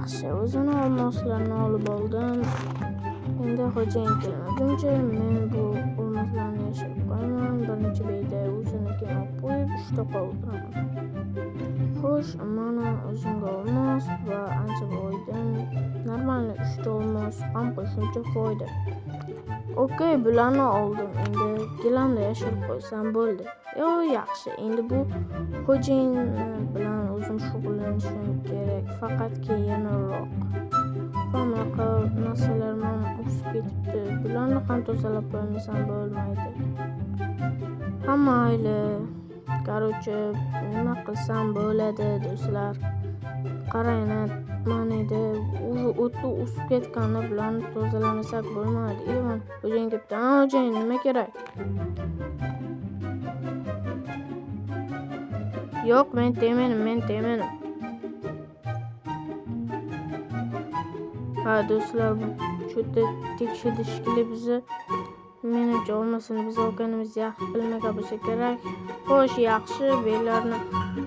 yaxshi. O'zini olmoslarni olib oldim. Endi xo'jayin kelmaguncha men bu olmoslarni yashirib qo'yaman. Birinchi beyda o'zinikini olib qo'yib, 3 ta qoldiraman. Xo'sh, mana o'zimga olmos va ancha boydim. Normalni 3 ta olmos ham qo'shimcha foyda. Okey, bularni oldim. Endi gilamda yashirib qo'ysam bo'ldi. Yaxshi. Endi bu xo'jayin bilan o'zim shug'ullanishim kerak. Faqat keyinroq. Bunaqa narsalar ham o'sib ketibdi. Bularni ham tozalab qo'ymasam bo'lmaydi. Mayli. Короче, nima qilsam bo'ladi do'stlar? Qarang, mana edi, o'tni o'sib ketganda bularni tozalamasak bo'lmaydi. Xo'jayin kelibdi. Xo'jayin, nima kerak? Yo'q, men temayman. Do'stlar, bu juda tekshirish shekilli bizni. Menimcha olmasini biz olganimiz yaxshi bilmagan bo'lsa kerak. Xo'sh, yaxshi, beylarni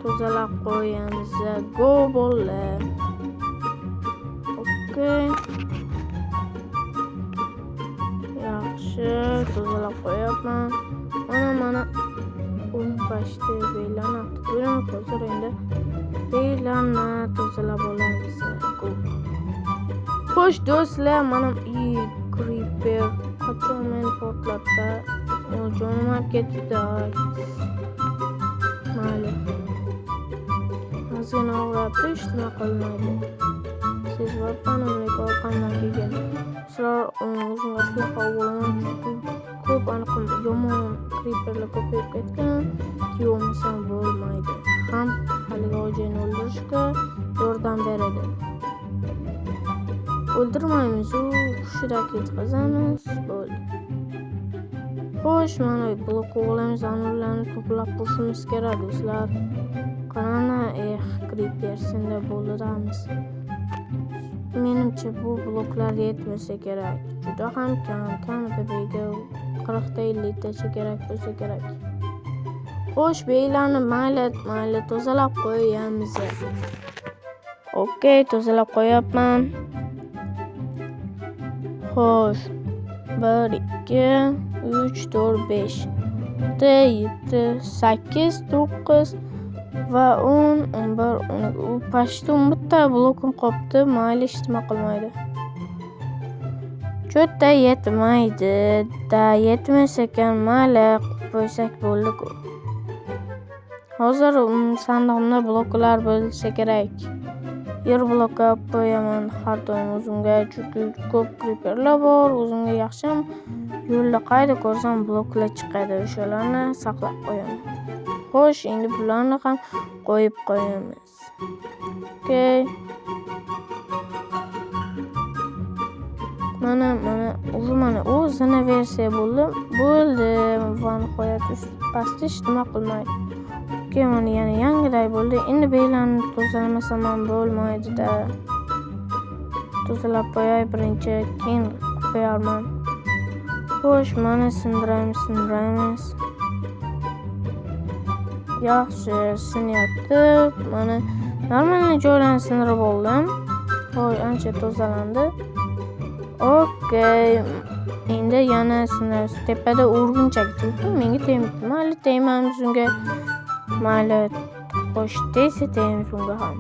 tozalab qo'yamiz. Go bolalar. Okey. Yaxshi, tozalab qo'yapman. Mana pashti beylarni qo'ying. Hozir endi beylarni tozalab olamiz. Xo'sh, do'stlar, mana creeper qachon meni portlatdi? Jonim ham ketibdi. Mayli. Ozgina og'riyapti, hech nima qilmaydi. Sezmayapman, orqamdan kelgan. Sizlar o'zimga asliha olaman, chunki ko'p yomon creeperlar ko'payib ketgan. Yo'qmasam bo'lmaydi. Ham haligi xo'jayinni o'ldirishga yordam beradi. O'ldirmaymiz, hushida ketkazamiz, bo'ldi. Xo'sh, mana blok olamiz, ularni to'plab qo'shimiz kerak, do'stlar. Qani, creeper senda bo'ldiramiz. Menimcha bu bloklar yetmasa kerak. Juda ham kamida beyga 40 ta 50 tacha kerak bo'lsa kerak. Xo'sh, beylarni mayli tozalab qo'yamiz. Okey, tozalab qo'yapman. Xo'sh, 1 2 3 4 5 7 8 9 va 10 11 12 pashti 11 ta blokim qolibdi. Mayli, hech nima qilmaydi. Cho'tta yetmaydi. Yetmasa ekan, mayli qo'ysak bo'ldi-ku. Hozir sandiqda bloklar bo'lsa kerak. Yer blokka qo'yaman har doim o'zimga, chunki ko'p creeperlar bor. O'zimga yaxshi yo'lda qayda ko'rsam bloklar chiqadi. O'shalarni saqlab qo'yaman. Xo'sh, endi bularni ham qo'yib qo'yamiz. Okey. Mana o'zini versiya bo'ldi. Va nihoyat pastda hech nima qilmaydi. Okey, mana yana yangiday bo'ldi. Endi beylarni tozalamasam ham bo'lmaydi-da. Tozalab qo'yay birinchi, keyin qo'yarman. Xo'sh, mana sindiramiz. Yaxshi, sinyapti. Mana normalni joylarni sindirib oldim. Xo'sh, ancha tozalandi. Okey. Endi yana sindiramiz. Tepada o'rgimchak turibdi. Menga tegmaydi. Mayli, tegmaymiz unga. Mayli. Xo'sh, tegsa tegamiz unga ham.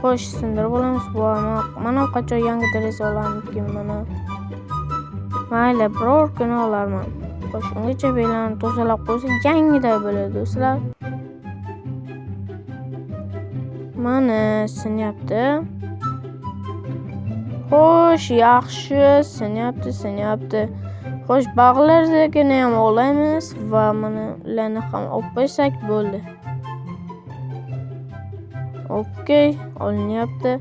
Xo'sh, sindirib olamiz. Mana qachon yangi deraza olarmikin mana. Mayli, biror kuni olarman. Xo'sh, ungacha beylarni tozalab qo'ysa yangiday bo'ladi, do'stlar. Mana sinyapti. Xo'sh, yaxshi, sinyapti. Xo'sh, bag'larligini ham olamiz va mana ularni ham olib qo'ysak bo'ldi. Okey, olinyapti.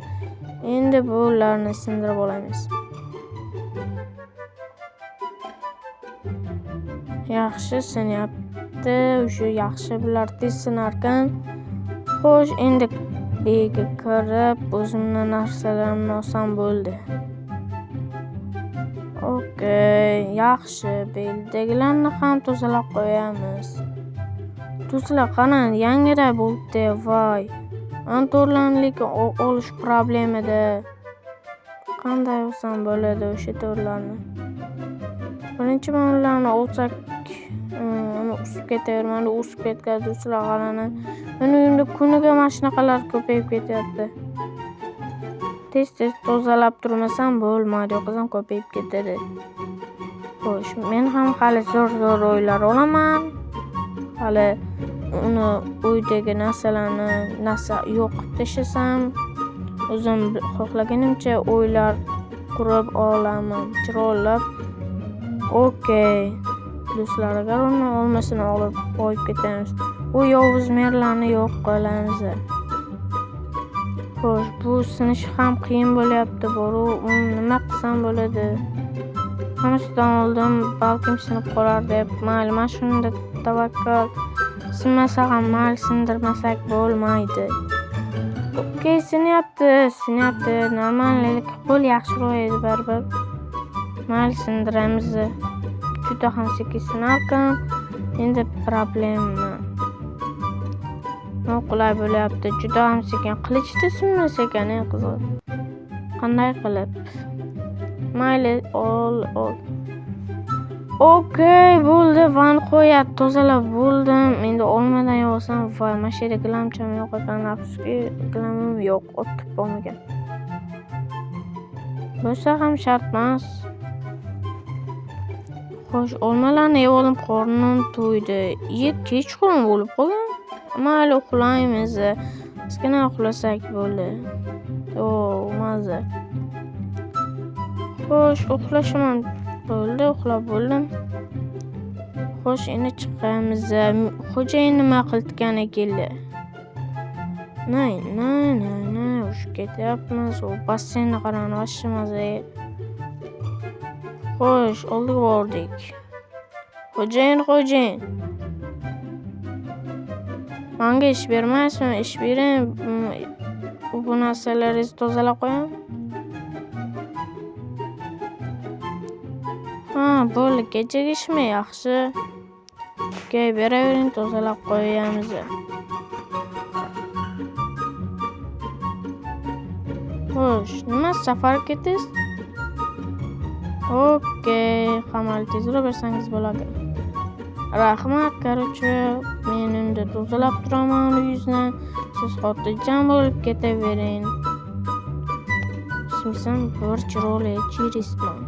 Endi bularni sindirib olamiz. Yaxshi sinyapti. O'sha yaxshi bular tez sinarkan. Xo'sh, endi beyga kirib o'zimning narsalarimni olsam bo'ldi. Okey, yaxshi. Beydagilarni ham tozalab qo'yamiz. Do'stlar, qarang, yangiday bo'ldi. Voy. Antorlanlik olish problemada. qanday olsam bo'ladi o'sha to'rlarni? Birinchi men ularni olsak, o'sib ketavermadi, o'sib ketgan do'stlar qarani. Meni uyimda kuniga mana shunaqalar ko'payib ketyapti. Tez tozalab turmasam bo'lmaydi, yo'qsa ko'payib ketadi. Xo'sh, men ham hali zo'r o'ylar olaman. Hali uni uydagi narsalarni yo'qib tashlasam, o'zim xohlaganimcha o'ylar qurib olaman, chirollab. Okey. Do'stlar, agar uni olmasini olib qo'yib ketamiz. U yovuz merlarni yo'q qilamiz. Xo'sh, bu sinishi ham qiyin bo'lyapti. Nima qilsam bo'ladi? Hammasidan oldin balkim sinib qolar deb, mayli, mana shunda tavakkal. Sinmasa ham mayli, sindirmasak bo'lmaydi. Okey, sinyapti. Normallik qo'l yaxshiroq edi baribir. Mayli, sindiramiz. Juda ham sekin sinarkan. Endi problema. Noqulay bo'lyapti. Juda ham sekin. Qilichda sinmas ekan, qiziq. Qanday qilib? Mayli, ol. Okey, bo'ldi. Van qo'yat, tozalab bo'ldim. Endi olmadan yozsam, voy, mana shu yerda gilamcham yo'q ekan. Afsuski, gilamim yo'q, otib bo'lmagan. Bo'lsa ham shart emas. Xo'sh, olmalarni yeb oldim, qornim to'ydi. Kechqurun bo'lib qolgan. Mayli, uxlaymiz. Ozgina uxlasak bo'ldi. Maza. Xo'sh, uxlashim bo'ldi, uxlab bo'ldim. Xo'sh, endi chiqamiz. Xo'jayin nima qiltgani keldi? Ushib ketyapmiz. U basseynni qarani vashimiz. Xo'sh, oldiga bordik. Xo'jayin. Menga ish bermaysizmi? Ish bering. Bu narsalaringizni tozalab qo'ying. Bo'ldi, kechaga ishmi? Yaxshi. Okey, beravering, tozalab qo'yamiz. Xo'sh, nima safar ketiz? Okey, qamal tezroq bersangiz bo'ladi. Rahmat, qarochi, men unda tozalab turaman uyingizni. Siz xotirjam bo'lib ketavering. Ismim bir chiroyli Chirisman.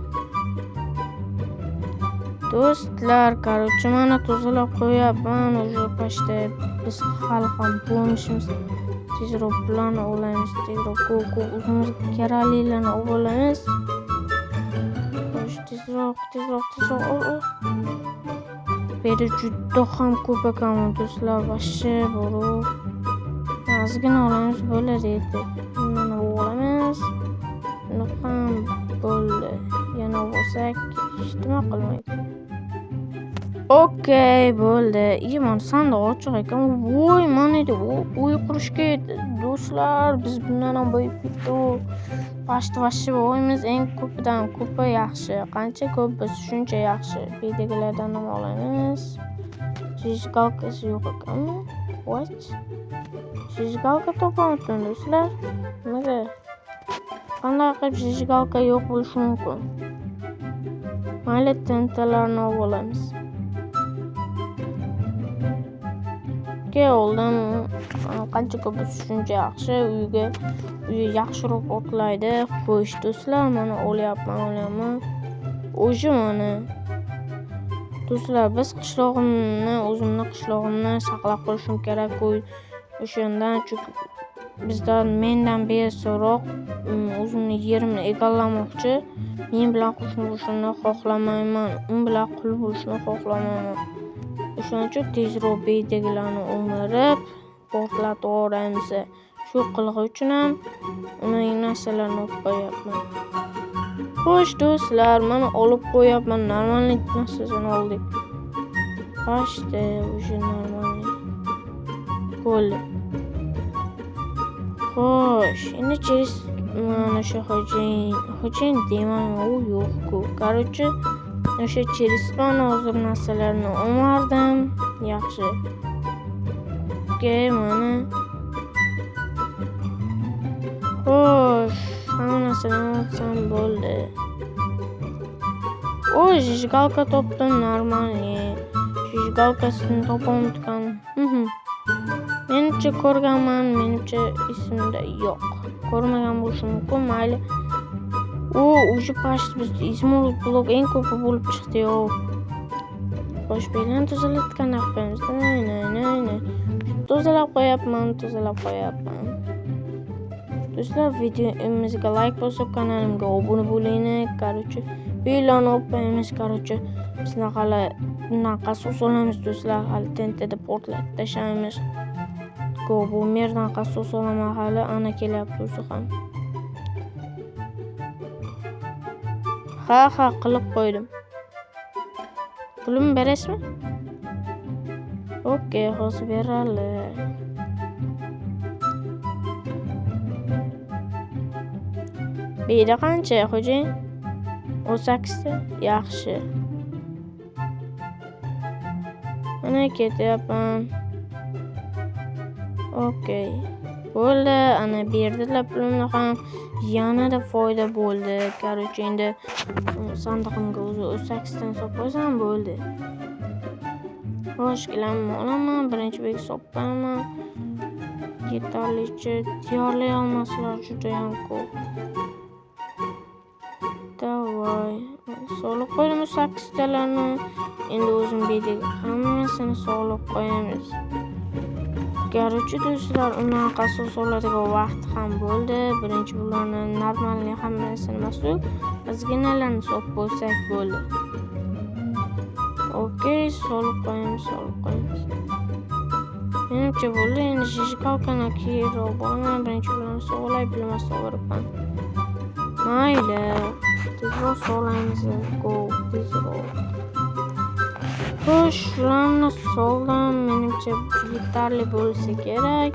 Do'stlar, qarochi, mana tozalab qo'yapman. O'sha pashta biz hali ham bo'lmishimiz. Tezroq bularni olamiz, tezroq o'zimiz keraklilarni olamiz. Tezroq. Bu yerda juda ham ko'p ekan do'stlar, vashshi bor. Ozgina olamiz bo'ladi edi. Mana olamiz. Buni ham bo'ldi. Yana olsak, hech nima qilmaydi. Okey, bo'ldi. Mana sandiq ochiq ekan. Voy, mana edi. Uy qurishga edi. Do'stlar, biz bundan ham boyib ketdik. Vashshi o'yimiz eng ko'pidan ko'pi yaxshi. Qancha ko'p bo'lsa shuncha yaxshi. Uydagilardan ham olamiz. Jijgalkasi yo'q ekanmi? What? Jijgalka topolmadim do'stlar. Nimaga? Qanday qilib jijgalka yo'q bo'lishi mumkin? Mayli, tintalarni olamiz. Oldim. Qancha ko'p bo'lsa shuncha yaxshi. Uyi yaxshiroq otlaydi. Xo'sh, do'stlar, mana olyapman. O'sha mana. Do'stlar, biz o'zimni qishlog'imni saqlab qolishim kerak. O'shandan, chunki mendan beso'roq o'zimni yerimni egallamoqchi. Men bilan qo'shni bo'lishni xohlamayman. U bilan qul bo'lishni xohlamayman. O'shaning uchun tezroq beydagilarni o'mirib, portlatib yuboramiz. Shu qilg'i uchun ham uning narsalarini olib qo'yapman. Xo'sh, do'stlar, mana olib qo'yapman. Normallik narsasini oldik. Pashta, o'sha normallik. Bo'ldi. Xo'sh, endi mana shu xo'jayin deyman, u yo'q-ku. Qarochi, o'sha Chirisman hozir narsalarni o'mardim. Yaxshi. Okey, mana. Xo'sh, hamma hammasini olsam bo'ldi. O, jijgalka topdim, normalniy. Jijgalkasini topolmadim. Menimcha ko'rganman, menimcha esimda yo'q. Ko'rmagan bo'lishim mumkin, mayli. Уже почти bizda izmurod blok eng ko'pi bo'lib chiqdi-yu. Xo'sh, buylarni tozalayotgan qo'yamiz. Tozalab qo'yapman. Do'stlar, videomizga like bosib, kanalimga obuna bo'ling. Короче, buylarni olib qo'yamiz. Короче, biz bunaqa so'solamiz do'stlar, hali tentada portlatib tashlaymiz. Bu merdan qaso solaman hali ana kelyapti o'zi ham. Ha, qilib qo'ydim. Pulimni berasizmi? Okey, hozir berali. Buyda qancha, xo'jayin? 18 ta. Yaxshi. Mana ketyapman. Okey. Bo'ldi, ana berdilar pulimni ham. Yanada foyda bo'ldi. Короче, endi sandig'imga o'zi 18 dan solib qo'ysam bo'ldi. Xo'sh, gilamni olaman, birinchi bek solib qo'yaman. Yetarlicha tayyorlay olmaslar juda ham ko'p. Davay. Solib qo'ydim 8 talarni. Endi o'zim bedagi hammasini solib qo'yamiz. Короче, do'stlar, unaqa soladigan vaqt ham bo'ldi. Birinchi bularni normalniy hammasini emas, ozginalarni solib qo'ysak bo'ldi. Okey, solib qo'yamiz. Menimcha bo'ldi. Endi jijgalkani keyinroq bo'laman. Birinchi bularni solay bilmasdan o'ribman. Mayli. Tezroq solaymiz. Tezroq. Xo'sh, shularni soldim. Menimcha yetarli bo'lsa kerak.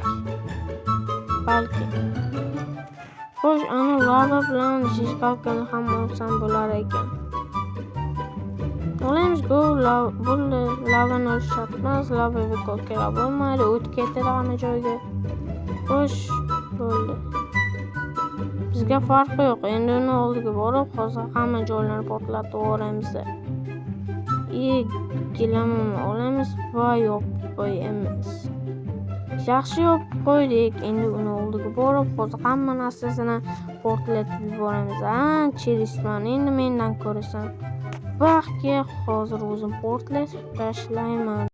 Balki. Xo'sh, ana lava bilan jijgalkani ham olsam bo'lar ekan. Olaymiz, bo'ldi. Lavani olish shart emas. Lava bekor kerak bo'lmaydi. O'tib ketadi hamma joyga. Xo'sh, bo'ldi. Bizga farqi yo'q. Endi uni oldiga borib, hozir hamma joylarni portlatib yuboramiz. Gilamni olamiz va yopib qo'yamiz. Yaxshi yopib qo'ydik. Endi uni oldiga borib, hozir hamma narsasini portlatib yuboramiz. Cherisman, endi mendan ko'rasan. Vaqtga hozir o'zim portlatib tashlayman.